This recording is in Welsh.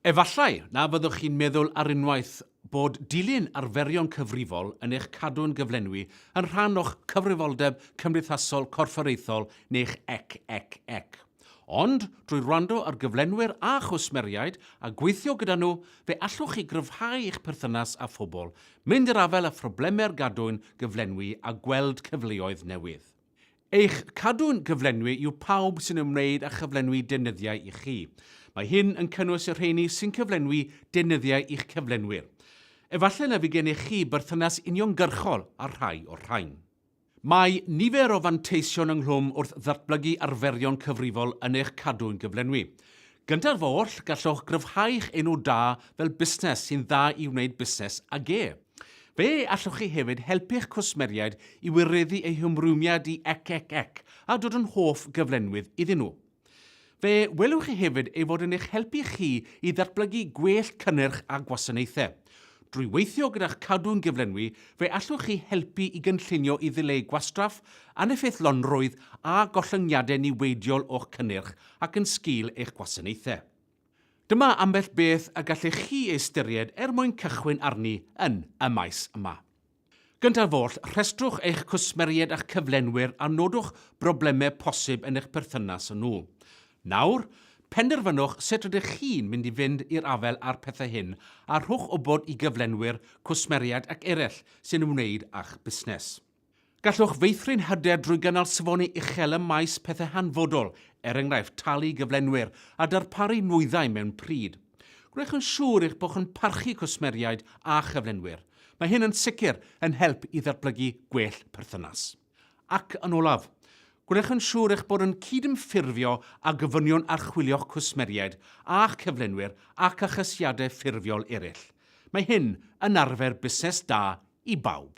Efallai na fyddwch chi'n meddwl ar unwaith bod dilyn arferion cyfrifol yn eich cadw'n gyflenwi yn rhan o'ch cyfrifoldeb cymdeithasol corfforaethol neu'ch ec. Ond, drwy wrando ar gyflenwyr a chwsmeriaid a gweithio gyda nhw, fe allwch chi gryfhau eich perthynas â phobl, mynd i'r afel a phroblemau'r gadwyn gyflenwi a gweld cyfleoedd newydd. Eich cadw'n gyflenwi yw pawb sy'n ymwneud â chyflenwi deunyddiau i chi. Mae hyn yn cynnwys y rheini sy'n cyflenwi deunyddiau i'ch cyflenwyr. Efallai na fi gennych chi berthynas uniongyrchol â rhai o'r rhain. Mae nifer o fanteision ynghlwm wrth ddatblygu arferion cyfrifol yn eich cadw'n gyflenwi. Gyntaf oll, gallwch gryfhau eich enw da fel busnes sy'n dda i wneud busnes ag e. Fe allwch chi hefyd helpu'ch cwsmeriaid i wireddu eu hymrwymiad i ec a dod yn hoff gyflenwydd iddyn nhw. Fe welwch chi hefyd ei fod yn eich helpu chi i ddatblygu gwell cynnyrch a gwasanaethau. Drwy weithio gyda'ch cadw'n gyflenwi, fe allwch chi helpu i gynllunio i ddileu gwastraff, aneffeithlonrwydd a gollyngiadau niweidiol o'ch cynnyrch ac yn sgil eich gwasanaethau. Dyma ambell beth a gallech chi ystyried mwyn cychwyn arni yn y maes yma. Gyntaf oll, rhestrwch eich cwsmeriaid a'ch cyflenwyr a nodwch broblemau posib yn eich perthynas yn nhw. Nawr, penderfynwch sut ydych chi'n mynd i fynd i'r afel ar pethau hyn a rhowch wybod i gyflenwyr, cwsmeriaid ac eraill sy'n ymwneud â'ch busnes. Gallwch feithrin hyder drwy gynnal safonau uchel ym maes pethau hanfodol, enghraifft talu gyflenwyr a darparu nwyddau mewn pryd. Gwneud yn siŵr eich bod chi'n parchu cwsmeriaid a chyflenwyr. Mae hyn yn sicr yn help i ddatblygu gwell perthynas. Ac yn olaf, gwneud yn siŵr eich bod yn cydymffurfio a gyfynion archwilio'ch cwsmeriaid a'ch cyflenwyr ac achlysiadau ffurfiol eraill. Mae hyn yn arfer busnes da i bawb.